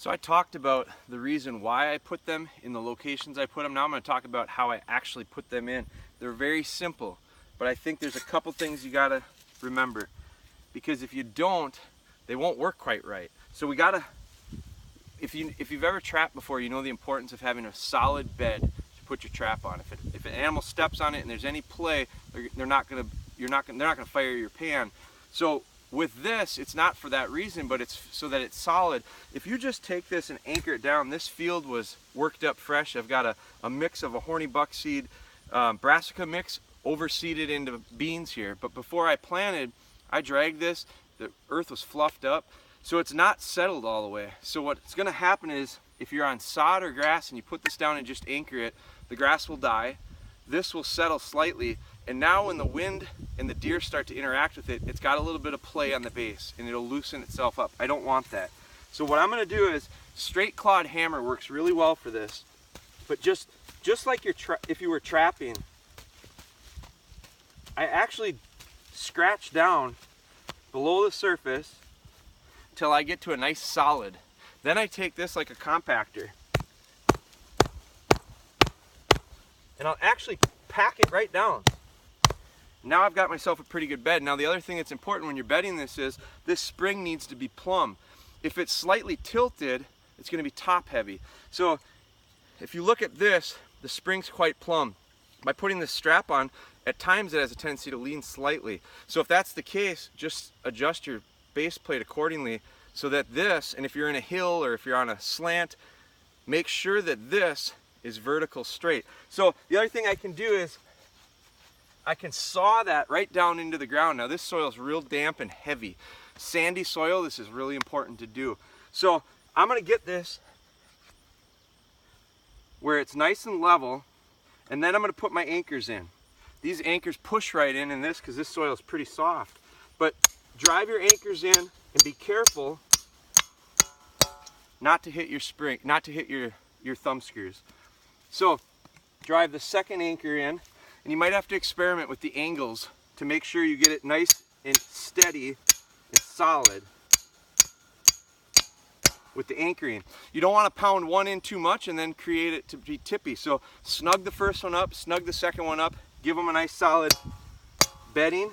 So I talked about the reason why I put them in the locations I put them. Now I'm going to talk about how I actually put them in. They're very simple, but I think there's a couple things you got to remember, because if you don't, they won't work quite right. So we got to, if you've ever trapped before, you know the importance of having a solid bed to put your trap on. If an animal steps on it and there's any play, they're not going to fire your pan. So with this, it's not for that reason, but it's so that it's solid. If you just take this and anchor it down, this field was worked up fresh. I've got a mix of a horny buckseed brassica mix overseeded into beans here. But before I planted, I dragged this. The earth was fluffed up, so it's not settled all the way. So what's going to happen is, if you're on sod or grass and you put this down and just anchor it, the grass will die. This will settle slightly, and now when the wind and the deer start to interact with it, it's got a little bit of play on the base and it'll loosen itself up. I don't want that. So what I'm going to do is, straight clawed hammer works really well for this, but just like if you were trapping, I actually scratch down below the surface till I get to a nice solid. Then I take this like a compactor and I'll actually pack it right down. Now I've got myself a pretty good bed. Now the other thing that's important when you're bedding this is, this spring needs to be plumb. If it's slightly tilted, it's going to be top heavy. So if you look at this, the spring's quite plumb. By putting this strap on, at times it has a tendency to lean slightly. So if that's the case, just adjust your base plate accordingly, so that this, and if you're in a hill or if you're on a slant, make sure that this is vertical straight. So the other thing I can do is, I can saw that right down into the ground. Now this soil is real damp and heavy. Sandy soil, this is really important to do. So I'm going to get this where it's nice and level, and then I'm going to put my anchors in. These anchors push right in this because this soil is pretty soft. But drive your anchors in and be careful not to hit your spring, not to hit your thumb screws. So drive the second anchor in. And you might have to experiment with the angles to make sure you get it nice and steady and solid with the anchoring. You don't want to pound one in too much and then create it to be tippy. So snug the first one up, snug the second one up, give them a nice solid bedding,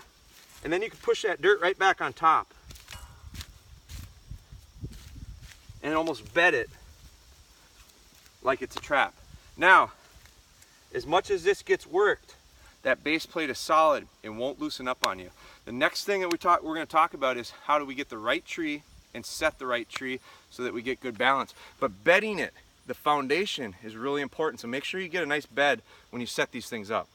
and then you can push that dirt right back on top and almost bed it like it's a trap. Now, as much as this gets worked, that base plate is solid and won't loosen up on you. The next thing that we're going to talk about is, how do we get the right tree and set the right tree so that we get good balance. But bedding it, the foundation, is really important. So make sure you get a nice bed when you set these things up.